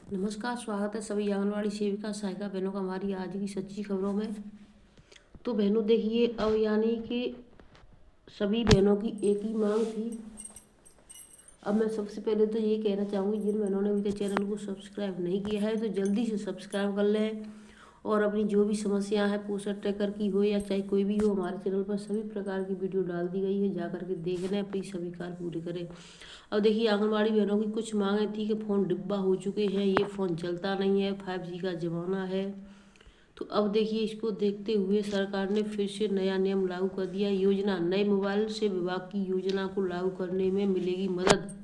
नमस्कार, स्वागत है सभी आंगनवाड़ी सेविका सहायिका बहनों का हमारी आज की सच्ची खबरों में। तो बहनों देखिए, अब यानी कि सभी बहनों की एक ही मांग थी। अब मैं सबसे पहले तो ये कहना चाहूँगी, जिन बहनों ने अभी तक चैनल को सब्सक्राइब नहीं किया है तो जल्दी से सब्सक्राइब कर लें और अपनी जो भी समस्या है पोषण ट्रैकर की हो या चाहे कोई भी हो, हमारे चैनल पर सभी प्रकार की वीडियो डाल दी गई है, जा करके देख लें, अपनी सभी कार्य पूरे करें। अब देखिए, आंगनबाड़ी बहनों की कुछ मांगें थी कि फ़ोन डिब्बा हो चुके हैं, ये फ़ोन चलता नहीं है, 5G का ज़माना है। तो अब देखिए, इसको देखते हुए सरकार ने फिर से नया नियम लागू कर दिया। योजना नए मोबाइल से विभाग की योजना को लागू करने में मिलेगी मदद,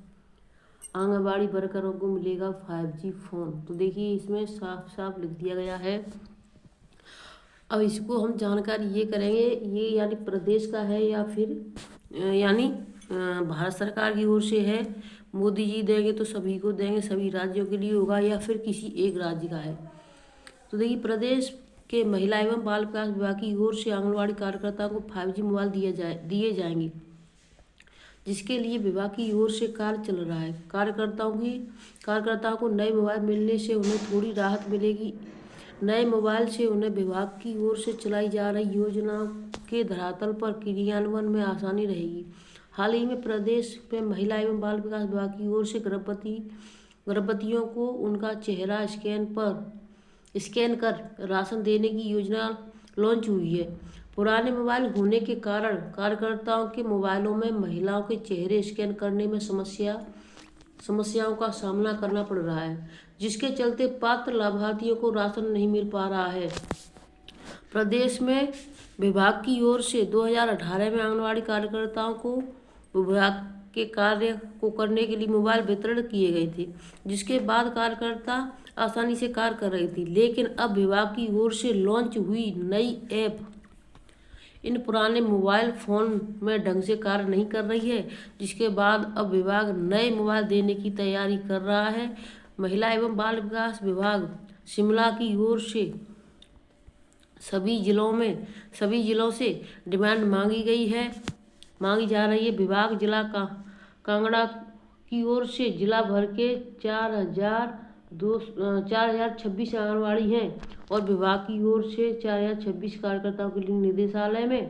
आंगनबाड़ी वर्करों को मिलेगा 5G फ़ोन। तो देखिए, इसमें साफ साफ लिख दिया गया है। अब इसको हम जानकारी ये करेंगे, ये यानी प्रदेश का है या फिर यानी भारत सरकार की ओर से है, मोदी जी देंगे तो सभी को देंगे, सभी राज्यों के लिए होगा या फिर किसी एक राज्य का है। तो देखिए, प्रदेश के महिला एवं बाल विकास विभाग की ओर से आंगनबाड़ी कार्यकर्ताओं को 5G मोबाइल दिए जाएंगे, जिसके लिए विभाग की ओर से कार्य चल रहा है। कार्यकर्ताओं को नए मोबाइल मिलने से उन्हें थोड़ी राहत मिलेगी। नए मोबाइल से उन्हें विभाग की ओर से चलाई जा रही योजना के धरातल पर क्रियान्वयन में आसानी रहेगी। हाल ही में प्रदेश में महिला एवं बाल विकास विभाग की ओर से गर्भवतियों को उनका चेहरा स्कैन कर राशन देने की योजना लॉन्च हुई है। पुराने मोबाइल होने के कारण कार्यकर्ताओं के मोबाइलों में महिलाओं के चेहरे स्कैन करने में समस्याओं का सामना करना पड़ रहा है, जिसके चलते पात्र लाभार्थियों को राशन नहीं मिल पा रहा है। प्रदेश में विभाग की ओर से 2018 में आंगनबाड़ी कार्यकर्ताओं को विभाग के कार्य को करने के लिए मोबाइल वितरण किए गए थे, जिसके बाद कार्यकर्ता आसानी से कार्य कर रही थी। लेकिन अब विभाग की ओर से लॉन्च हुई नई ऐप इन पुराने मोबाइल फ़ोन में ढंग से कार्य नहीं कर रही है, जिसके बाद अब विभाग नए मोबाइल देने की तैयारी कर रहा है। महिला एवं बाल विकास विभाग शिमला की ओर से सभी जिलों से डिमांड मांगी जा रही है। विभाग जिला कांगड़ा की ओर से जिला भर के 4026 आंगनबाड़ी हैं और विभाग की ओर से 4026 कार्यकर्ताओं के लिए निदेशालय में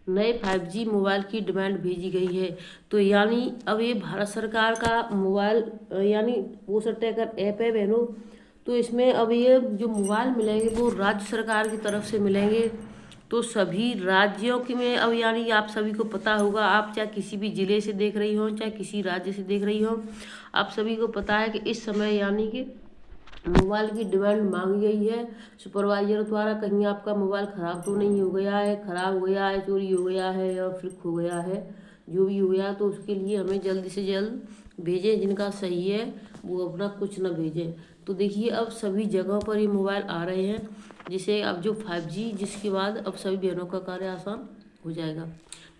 5G मोबाइल की डिमांड भेजी गई है। तो यानी अब ये भारत सरकार का मोबाइल यानी पोषण ट्रैकर ऐप है बहनों। तो इसमें अब ये जो मोबाइल मिलेंगे वो राज्य सरकार की तरफ से मिलेंगे। तो सभी राज्यों की में अब यानी आप सभी को पता होगा, आप चाहे किसी भी ज़िले से देख रही हो चाहे किसी राज्य से देख रही हो, आप सभी को पता है कि इस समय यानी कि मोबाइल की डिमांड मांगी गई है सुपरवाइजर द्वारा। कहीं आपका मोबाइल ख़राब तो नहीं हो गया है, ख़राब हो गया है, चोरी हो गया है या फिर खो गया है, जो भी हो गया तो उसके लिए हमें जल्द से जल्द भेजें। जिनका सही है वो अपना कुछ ना भेजें। तो देखिए, अब सभी जगहों पर ये मोबाइल आ रहे हैं, जिसे अब जो 5G, जिसके बाद अब सभी बहनों का कार्य आसान हो जाएगा।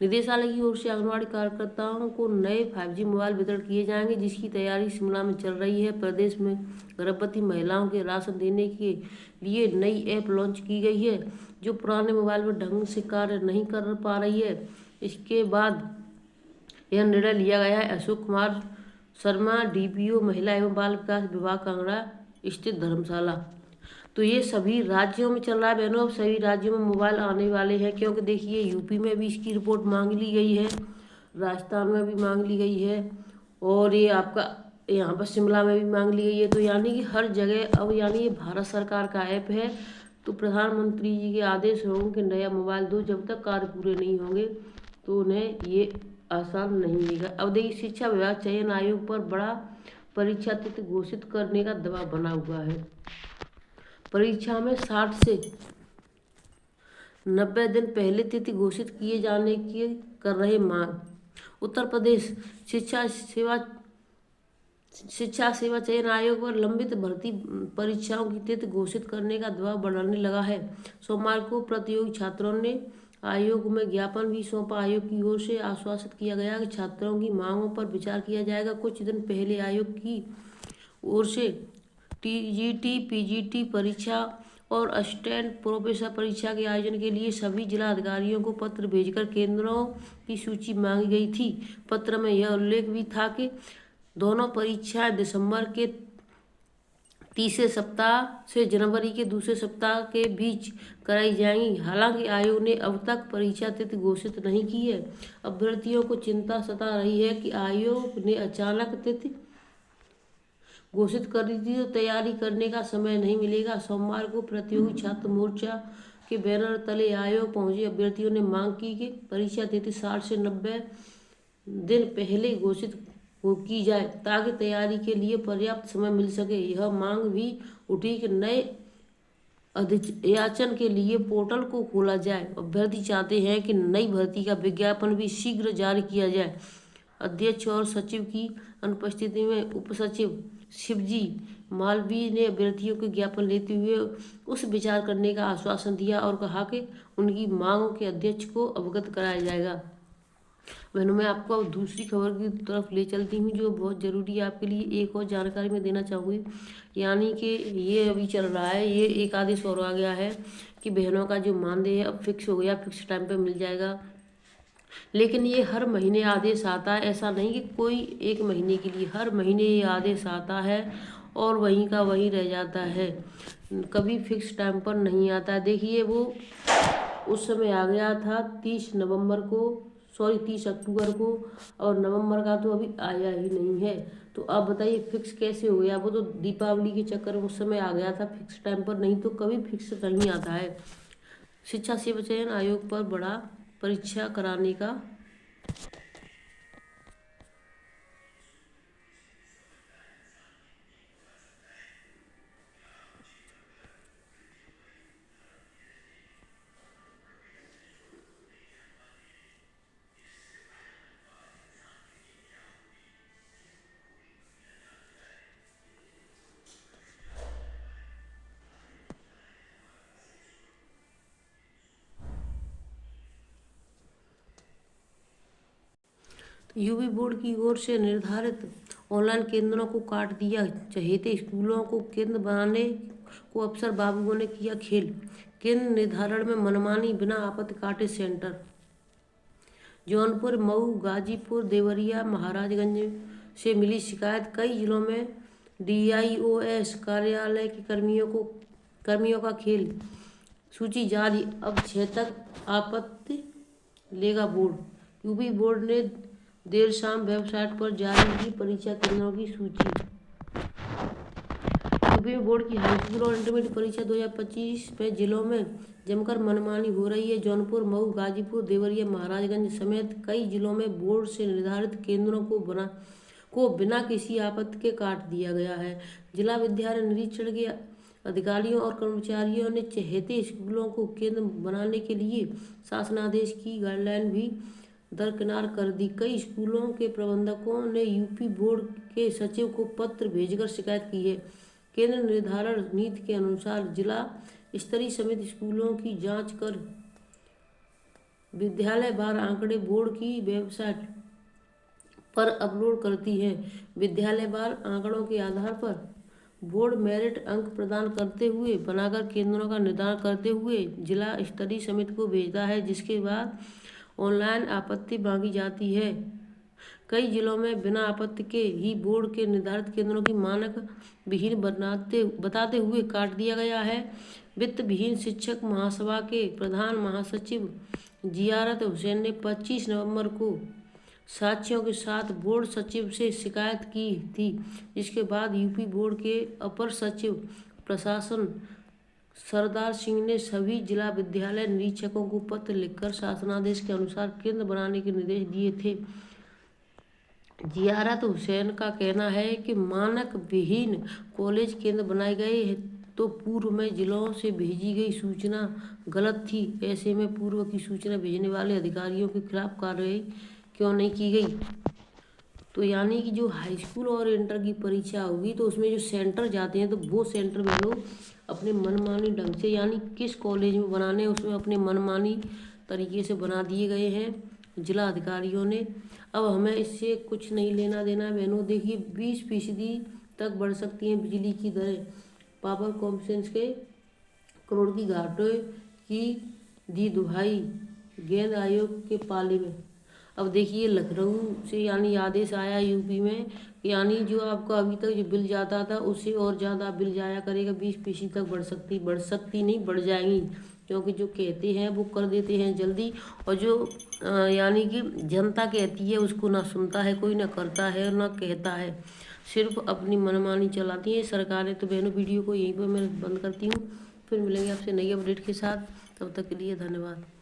निदेशालय की ओर से आंगनबाड़ी कार्यकर्ताओं को नए 5G मोबाइल वितरण किए जाएंगे, जिसकी तैयारी शिमला में चल रही है। प्रदेश में गर्भवती महिलाओं के राशन देने के लिए नई ऐप लॉन्च की गई है, जो पुराने मोबाइल में ढंग से कार्य नहीं कर पा रही है। इसके बाद यह निर्णय लिया गया है। अशोक कुमार शर्मा, DPO महिला एवं बाल विकास विभाग कांगड़ा स्थित धर्मशाला। तो ये सभी राज्यों में चल रहा है बहनों। अब सभी राज्यों में मोबाइल आने वाले हैं, क्योंकि देखिए यूपी में भी इसकी रिपोर्ट मांग ली गई है, राजस्थान में भी मांग ली गई है और ये आपका यहाँ पर शिमला में भी मांग ली गई है। तो यानी कि हर जगह अब यानी ये भारत सरकार का ऐप है। तो प्रधानमंत्री जी के आदेश होंगे कि नया मोबाइल दो, जब तक कार्य पूरे नहीं होंगे तो उन्हें ये आसान नहीं मिलेगा। अब देखिए, शिक्षा विभाग चयन आयोग पर बड़ा परीक्षा तिथि घोषित करने का दबाव बना हुआ है। परीक्षा में 60 से 90 दिन पहले तिथि घोषित किए जाने की कर रहे मांग। उत्तर प्रदेश शिक्षा सेवा चयन आयोग पर लंबित भर्ती परीक्षाओं की तिथि घोषित करने का दबाव बढ़ने लगा है। सोमवार को प्रतियोगी छात्रों ने आयोग में ज्ञापन भी सौंपा। आयोग की ओर से आश्वासित किया गया कि छात्रों की मांगों पर विचार किया जाएगा। कुछ दिन पहले आयोग की ओर से TGT PGT परीक्षा और असिस्टेंट प्रोफेसर परीक्षा के आयोजन के लिए सभी जिला अधिकारियों को पत्र भेजकर केंद्रों की सूची मांगी गई थी। पत्र में यह उल्लेख भी था कि दोनों परीक्षाएं दिसंबर के तीसरे सप्ताह से जनवरी के दूसरे सप्ताह के बीच कराई जाएंगी। हालांकि आयोग ने अब तक परीक्षा तिथि घोषित नहीं की है। अभ्यर्थियों को चिंता सता रही है कि आयोग ने अचानक तिथि घोषित कर दी थी तो तैयारी करने का समय नहीं मिलेगा। सोमवार को प्रतियोगी छात्र मोर्चा के बैनर तले आयोग पहुंचे अभ्यर्थियों ने मांग की कि परीक्षा तिथि 60 से 90 दिन पहले घोषित की जाए ताकि तैयारी के लिए पर्याप्त समय मिल सके। यह मांग भी उठी कि नए अधियाचन के लिए पोर्टल को खोला जाए। अभ्यर्थी चाहते हैं कि नई भर्ती का विज्ञापन भी शीघ्र जारी किया जाए। अध्यक्ष और सचिव की अनुपस्थिति में उप सचिव शिवजी मालवीय ने अभ्यर्थियों के ज्ञापन लेते हुए उस विचार करने का आश्वासन दिया और कहा कि उनकी मांगों के अध्यक्ष को अवगत कराया जाएगा। बहनों, मैं आपको अब दूसरी खबर की तरफ ले चलती हूँ जो बहुत ज़रूरी है आपके लिए। एक और जानकारी मैं देना चाहूँगी, यानी कि ये अभी चल रहा है, ये एक आदेश और आ गया है कि बहनों का जो मानदेय है अब फिक्स हो गया, फिक्स टाइम पे मिल जाएगा। लेकिन ये हर महीने आदेश आता है, ऐसा नहीं कि कोई एक महीने के लिए, हर महीने ये आदेश आता है और वहीं का वहीं रह जाता है, कभी फिक्स टाइम पर नहीं आता है। देखिए वो उस समय आ गया था 30 अक्टूबर को, और नवंबर का तो अभी आया ही नहीं है। तो अब बताइए फिक्स कैसे हो गया? वो तो दीपावली के चक्कर में उस समय आ गया था फिक्स टाइम पर, नहीं तो कभी फिक्स नहीं आता है। शिक्षा सेवा चयन आयोग पर बड़ा परीक्षा कराने का यूपी बोर्ड की ओर से निर्धारित ऑनलाइन केंद्रों को काट दिया। चहेते स्कूलों को केंद्र बनाने को अफसर बाबुओं ने किया खेल। केंद्र निर्धारण में मनमानी, बिना आपत्ति काटे सेंटर। जौनपुर, मऊ, गाजीपुर, देवरिया, महाराजगंज से मिली शिकायत। कई जिलों में DIOS कार्यालय के कर्मियों का खेल। सूची जारी, अब 6 तक आपत्ति लेगा बोर्ड। यूपी बोर्ड ने देर शाम वेबसाइट पर जारी की परीक्षा केंद्रों की सूची। यूपी बोर्ड की हाईस्कूल और इंटरमीडिएट परीक्षा 2025 में जिलों में जमकर मनमानी हो रही है। जौनपुर, मऊ, गाजीपुर, देवरिया, महाराजगंज समेत कई जिलों में बोर्ड से निर्धारित केंद्रों को बिना किसी आपत्ति के काट दिया गया है। जिला विद्यालय निरीक्षण के अधिकारियों और कर्मचारियों ने चहेते स्कूलों को केंद्र बनाने के लिए शासनादेश की गाइडलाइन भी दरकिनार कर दी। कई स्कूलों के प्रबंधकों ने यूपी बोर्ड के सचिव को पत्र भेजकर शिकायत की है। केंद्र निर्धारण नीति के अनुसार जिला स्तरीय समिति स्कूलों की जांच कर विद्यालय वार आंकड़े बोर्ड की वेबसाइट पर अपलोड करती है। विद्यालय वार आंकड़ों के आधार पर बोर्ड मेरिट अंक प्रदान करते हुए बनाकर केंद्रों का निर्धारण करते हुए जिला स्तरीय समिति को भेजता है, जिसके बाद ऑनलाइन आपत्ति मांगी जाती है। कई जिलों में बिना आपत्ति के ही बोर्ड के निर्धारित केंद्रों की मानक विहीन बताते हुए काट दिया गया है। वित्त विहीन शिक्षक महासभा के प्रधान महासचिव जियारत हुसैन ने 25 नवंबर को साक्ष्यों के साथ बोर्ड सचिव से शिकायत की थी, जिसके बाद यूपी बोर्ड के अपर सचिव प्रशासन सरदार सिंह ने सभी जिला विद्यालय निरीक्षकों को पत्र लिखकर शासनादेश के अनुसार केंद्र बनाने के निर्देश दिए थे। जियारत हुसैन का कहना है कि मानक विहीन कॉलेज केंद्र बनाए गए हैं तो पूर्व में जिलों से भेजी गई सूचना गलत थी। ऐसे में पूर्व की सूचना भेजने वाले अधिकारियों के खिलाफ कार्रवाई क्यों नहीं की गई? तो यानी कि जो हाई स्कूल और इंटर की परीक्षा होगी तो उसमें जो सेंटर जाते हैं तो वो सेंटर में लोग अपने मनमानी ढंग से, यानी किस कॉलेज में बनाने उसमें अपने मनमानी तरीके से बना दिए गए हैं जिला अधिकारियों ने। अब हमें इससे कुछ नहीं लेना देना है बहनों। देखिए 20% तक बढ़ सकती हैं बिजली की दरें। पावर कॉर्पोरेशन के करोड़ की घाटे की दी दुहाई, गेंद आयोग के पाले में। अब देखिए लखनऊ से यानी आदेश आया यूपी में, यानी जो आपका अभी तक जो बिल जाता था उससे और ज़्यादा बिल जाया करेगा, 20% तक बढ़ सकती नहीं, बढ़ जाएंगी। क्योंकि जो कहते हैं वो कर देते हैं जल्दी, और जो यानी कि जनता कहती है उसको ना सुनता है कोई, ना करता है और ना कहता है, सिर्फ अपनी मनमानी चलाती है सरकारें। तो बहनों वीडियो को यहीं पर मैं बंद करती हूँ, फिर मिलेंगे आपसे नई अपडेट के साथ, तब तक के लिए धन्यवाद।